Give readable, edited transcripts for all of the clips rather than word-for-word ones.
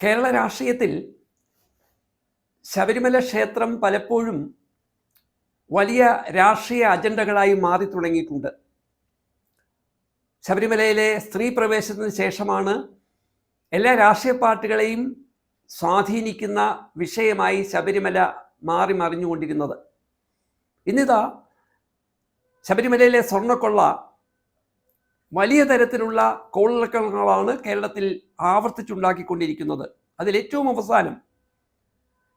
കേരള രാഷ്ട്രീയത്തിൽ ശബരിമല ക്ഷേത്രം പലപ്പോഴും വലിയ രാഷ്ട്രീയ അജണ്ടകളായി മാറി തുടങ്ങിയിട്ടുണ്ട്. ശബരിമലയിലെ സ്ത്രീ പ്രവേശനത്തിന് ശേഷമാണ് എല്ലാ രാഷ്ട്രീയ പാർട്ടികളെയും സ്വാധീനിക്കുന്ന വിഷയമായി ശബരിമല മാറി മറിഞ്ഞുകൊണ്ടിരുന്നത്. ഇന്നിതാ ശബരിമലയിലെ സ്വർണ്ണക്കൊള്ള വലിയ തരത്തിലുള്ള കോളിളക്കങ്ങളാണ് കേരളത്തിൽ ആവർത്തിച്ചുണ്ടാക്കിക്കൊണ്ടിരിക്കുന്നത്. അതിലേറ്റവും അവസാനം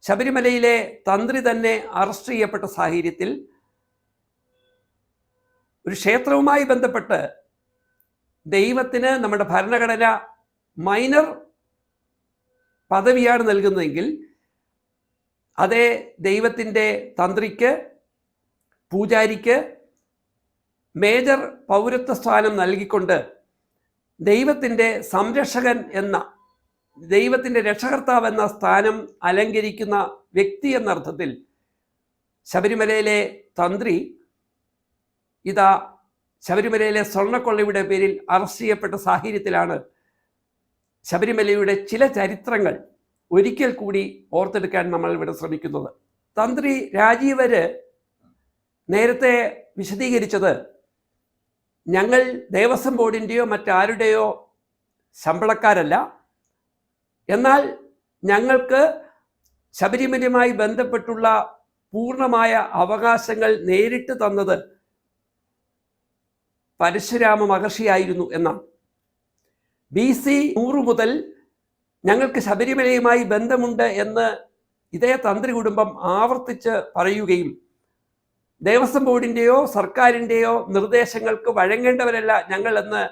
ശബരിമലയിലെ തന്ത്രി തന്നെ അറസ്റ്റ് ചെയ്യപ്പെട്ട സാഹചര്യത്തിൽ ഒരു ക്ഷേത്രവുമായി ബന്ധപ്പെട്ട് ദൈവത്തിന് നമ്മുടെ ഭരണഘടന മൈനർ പദവിയാണ് നൽകുന്നതെങ്കിൽ അതേ ദൈവത്തിൻ്റെ തന്ത്രിക്ക്, പൂജാരിക്ക് മേജർ പൗരത്വ സ്ഥാനം നൽകിക്കൊണ്ട് ദൈവത്തിൻ്റെ സംരക്ഷകൻ എന്ന, ദൈവത്തിൻ്റെ രക്ഷകർത്താവ് എന്ന സ്ഥാനം അലങ്കരിക്കുന്ന വ്യക്തി എന്നർത്ഥത്തിൽ ശബരിമലയിലെ തന്ത്രി ഇതാ ശബരിമലയിലെ സ്വർണ്ണക്കൊള്ളയുടെ പേരിൽ അറസ്റ്റ് ചെയ്യപ്പെട്ട സാഹചര്യത്തിലാണ് ശബരിമലയുടെ ചില ചരിത്രങ്ങൾ ഒരിക്കൽ കൂടി ഓർത്തെടുക്കാൻ നമ്മൾ ഇവിടെ ശ്രമിക്കുന്നത്. തന്ത്രി രാജീവര് നേരത്തെ വിശദീകരിച്ചത്, ഞങ്ങൾ ദേവസ്വം ബോർഡിൻ്റെയോ മറ്റാരുടെയോ ശമ്പളക്കാരല്ല, എന്നാൽ ഞങ്ങൾക്ക് ശബരിമലയുമായി ബന്ധപ്പെട്ടുള്ള പൂർണ്ണമായ അവകാശങ്ങൾ നേരിട്ട് തന്നത് പരശുരാമ മഹർഷിയായിരുന്നു എന്നാണ്. BC 100 മുതൽ ഞങ്ങൾക്ക് ശബരിമലയുമായി ബന്ധമുണ്ട് എന്ന് ഇതേ തന്ത്രി കുടുംബം ആവർത്തിച്ച് പറയുകയും ദേവസ്വം ബോർഡിൻ്റെയോ സർക്കാരിൻ്റെയോ നിർദ്ദേശങ്ങൾക്ക് വഴങ്ങേണ്ടവരല്ല ഞങ്ങൾ എന്ന്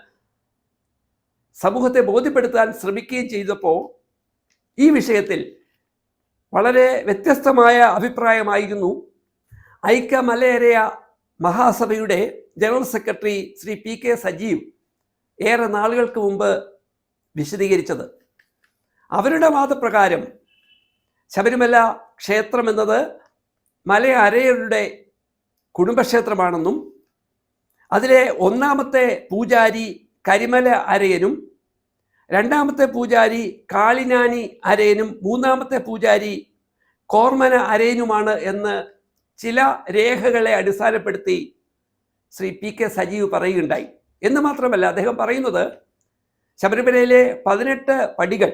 സമൂഹത്തെ ബോധ്യപ്പെടുത്താൻ ശ്രമിക്കുകയും ചെയ്തപ്പോൾ ഈ വിഷയത്തിൽ വളരെ വ്യത്യസ്തമായ അഭിപ്രായമായിരുന്നു ഐക്യ മലയരയ മഹാസഭയുടെ general secretary Shri PK Sajeev ഏറെ നാളുകൾക്ക് മുമ്പ് വിശദീകരിച്ചത്. അവരുടെ വാദപ്രകാരം ശബരിമല ക്ഷേത്രം എന്നത് മലയരയരുടെ കുടുംബക്ഷേത്രമാണെന്നും അതിലെ ഒന്നാമത്തെ പൂജാരി കരിമല അരയനും, രണ്ടാമത്തെ പൂജാരി കാളിനാനി അരയനും, മൂന്നാമത്തെ പൂജാരി കോർമന അരയനുമാണ് എന്ന് ചില രേഖകളെ അടിസ്ഥാനപ്പെടുത്തി ശ്രീ PK സജീവ് പറയുകയുണ്ടായി. എന്ന് മാത്രമല്ല, അദ്ദേഹം പറയുന്നത് ശബരിമലയിലെ 18 പടികൾ,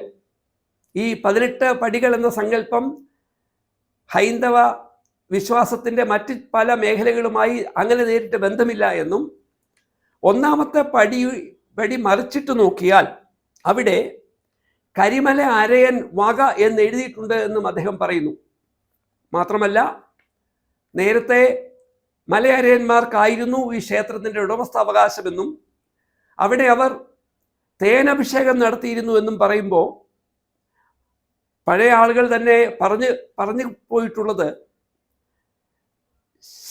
ഈ 18 പടികൾ എന്ന സങ്കല്പം ഹൈന്ദവ വിശ്വാസത്തിൻ്റെ മറ്റ് പല മേഖലകളുമായി അങ്ങനെ നേരിട്ട് ബന്ധമില്ല എന്നും, ഒന്നാമത്തെ പടി മറിച്ചിട്ട് നോക്കിയാൽ അവിടെ കരിമല അരയൻ വക എന്ന് എഴുതിയിട്ടുണ്ട് എന്നും അദ്ദേഹം പറയുന്നു. മാത്രമല്ല, നേരത്തെ മലയരയന്മാർക്കായിരുന്നു ഈ ക്ഷേത്രത്തിൻ്റെ ഉടമസ്ഥാവകാശമെന്നും അവിടെ അവർ തേനഭിഷേകം നടത്തിയിരുന്നു എന്നും പറയുമ്പോൾ പഴയ ആളുകൾ തന്നെ പറഞ്ഞു പോയിട്ടുള്ളത്,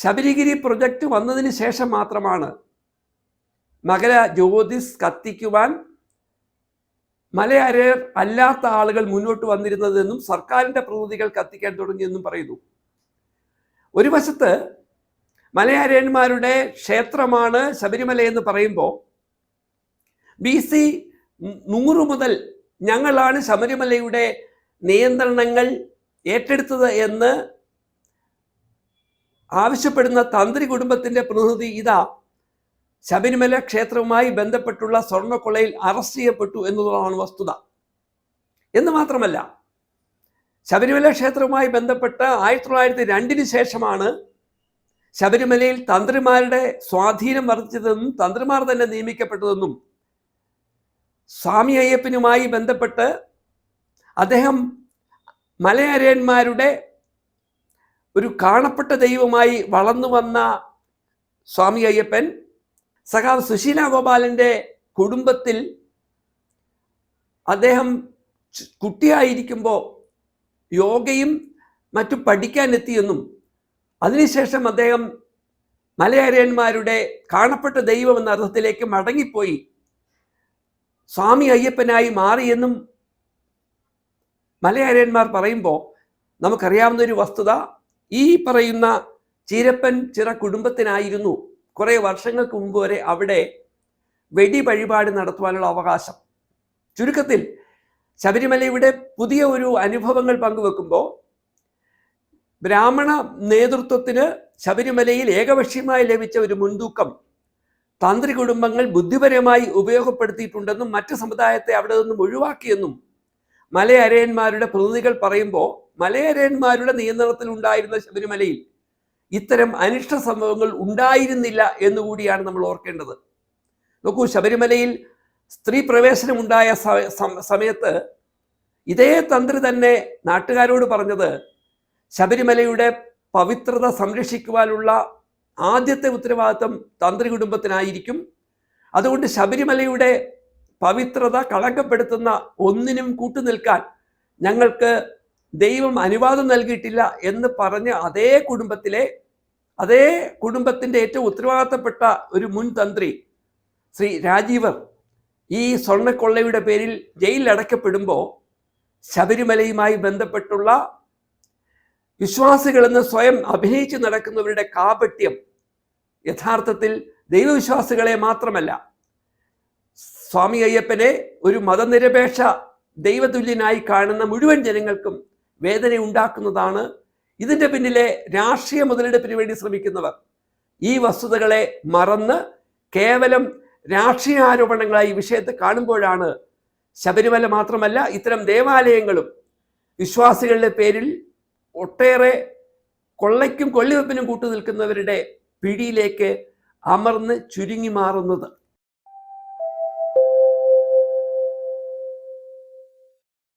ശബരിഗിരി പ്രൊജക്റ്റ് വന്നതിന് ശേഷം മാത്രമാണ് മകര ജ്യോതിസ് കത്തിക്കുവാൻ മലയരയർ അല്ലാത്ത ആളുകൾ മുന്നോട്ട് വന്നിരുന്നതെന്നും സർക്കാരിൻ്റെ പ്രതിനിധികൾ കത്തിക്കാൻ തുടങ്ങിയെന്നും പറയുന്നു. ഒരു വശത്ത് മലയരയന്മാരുടെ ക്ഷേത്രമാണ് ശബരിമല എന്ന് പറയുമ്പോൾ BC 100 മുതൽ ഞങ്ങളാണ് ശബരിമലയുടെ നിയന്ത്രണങ്ങൾ ഏറ്റെടുത്തത് എന്ന് ആവശ്യപ്പെടുന്ന തന്ത്രി കുടുംബത്തിൻ്റെ പ്രതിനിധി ഇതാ ശബരിമല ക്ഷേത്രവുമായി ബന്ധപ്പെട്ടുള്ള സ്വർണ്ണക്കൊള്ളയിൽ അറസ്റ്റ് ചെയ്യപ്പെട്ടു എന്നുള്ളതാണ് വസ്തുത. എന്ന് മാത്രമല്ല, ശബരിമല ക്ഷേത്രവുമായി ബന്ധപ്പെട്ട് 1902 ശേഷമാണ് ശബരിമലയിൽ തന്ത്രിമാരുടെ സ്വാധീനം വർദ്ധിച്ചതെന്നും തന്ത്രിമാർ തന്നെ നിയമിക്കപ്പെട്ടതെന്നും സ്വാമി അയ്യപ്പനുമായി ബന്ധപ്പെട്ട് അദ്ദേഹം മലയരയന്മാരുടെ ഒരു കാണപ്പെട്ട ദൈവമായി വളർന്നു വന്ന സ്വാമി അയ്യപ്പൻ സഖാവ് സുശീല ഗോപാലൻ്റെ കുടുംബത്തിൽ അദ്ദേഹം കുട്ടിയായിരിക്കുമ്പോൾ യോഗയും മറ്റും പഠിക്കാനെത്തിയെന്നും അതിനുശേഷം അദ്ദേഹം മലയരയന്മാരുടെ കാണപ്പെട്ട ദൈവം എന്ന അർത്ഥത്തിലേക്ക് മടങ്ങിപ്പോയി സ്വാമി അയ്യപ്പനായി മാറിയെന്നും മലയരയന്മാർ പറയുമ്പോൾ നമുക്കറിയാവുന്നൊരു വസ്തുത, ഈ പറയുന്ന ചീരപ്പൻ ചിറ കുടുംബത്തിനായിരുന്നു കുറേ വർഷങ്ങൾക്ക് മുമ്പ് വരെ അവിടെ വെടി വഴിപാട് നടത്തുവാനുള്ള അവകാശം. ചുരുക്കത്തിൽ ശബരിമലയുടെ പുതിയ ഒരു അനുഭവങ്ങൾ പങ്കുവെക്കുമ്പോൾ ബ്രാഹ്മണ നേതൃത്വത്തിന് ശബരിമലയിൽ ഏകപക്ഷീയമായി ലഭിച്ച ഒരു മുൻതൂക്കം തന്ത്രി കുടുംബങ്ങൾ ബുദ്ധിപരമായി ഉപയോഗപ്പെടുത്തിയിട്ടുണ്ടെന്നും മറ്റ് സമുദായത്തെ അവിടെ നിന്നും ഒഴിവാക്കിയെന്നും മലയരയന്മാരുടെ പ്രതിനിധികൾ പറയുമ്പോൾ മലയരയന്മാരുടെ നിയന്ത്രണത്തിൽ ഉണ്ടായിരുന്ന ശബരിമലയിൽ ഇത്തരം അനിഷ്ട സംഭവങ്ങൾ ഉണ്ടായിരുന്നില്ല എന്നുകൂടിയാണ് നമ്മൾ ഓർക്കേണ്ടത്. നോക്കൂ, ശബരിമലയിൽ സ്ത്രീ പ്രവേശനം ഉണ്ടായ സമയത്ത് ഇതേ തന്ത്രി തന്നെ നാട്ടുകാരോട് പറഞ്ഞത് ശബരിമലയുടെ പവിത്രത സംരക്ഷിക്കുവാനുള്ള ആദ്യത്തെ ഉത്തരവാദിത്വം തന്ത്രി കുടുംബത്തിനായിരിക്കും. അതുകൊണ്ട് ശബരിമലയുടെ പവിത്രത കളങ്കപ്പെടുത്തുന്ന ഒന്നിനും കൂട്ടുനിൽക്കാൻ ഞങ്ങൾക്ക് ദൈവം അനുവാദം നൽകിയിട്ടില്ല എന്ന് പറഞ്ഞ് അതേ കുടുംബത്തിൻ്റെ ഏറ്റവും ഉത്തരവാദിത്തപ്പെട്ട ഒരു മുൻ തന്ത്രി ശ്രീ രാജീവർ ഈ സ്വർണ്ണക്കൊള്ളയുടെ പേരിൽ ജയിലിൽ അടയ്ക്കപ്പെടുമ്പോൾ ശബരിമലയുമായി ബന്ധപ്പെട്ടുള്ള വിശ്വാസികളെന്ന് സ്വയം അഭിനയിച്ച് നടക്കുന്നവരുടെ കാപട്യം യഥാർത്ഥത്തിൽ ദൈവവിശ്വാസികളെ മാത്രമല്ല, സ്വാമി അയ്യപ്പനെ ഒരു മതനിരപേക്ഷ ദൈവതുല്യനായി കാണുന്ന മുഴുവൻ ജനങ്ങൾക്കും വേദന ഉണ്ടാക്കുന്നതാണ്. ഇതിൻ്റെ പിന്നിലെ രാഷ്ട്രീയ മുതലെടുപ്പിന് വേണ്ടി ശ്രമിക്കുന്നവർ ഈ വസ്തുതകളെ മറന്ന് കേവലം രാഷ്ട്രീയ ആരോപണങ്ങളായി വിഷയത്തെ കാണുമ്പോഴാണ് ശബരിമല മാത്രമല്ല ഇത്തരം ദേവാലയങ്ങളും വിശ്വാസികളുടെ പേരിൽ ഒട്ടേറെ കൊള്ളയ്ക്കും കൊള്ളിവെപ്പിനും കൂട്ടുനിൽക്കുന്നവരുടെ പിടിയിലേക്ക് അമർന്ന് ചുരുങ്ങി മാറുന്നത്.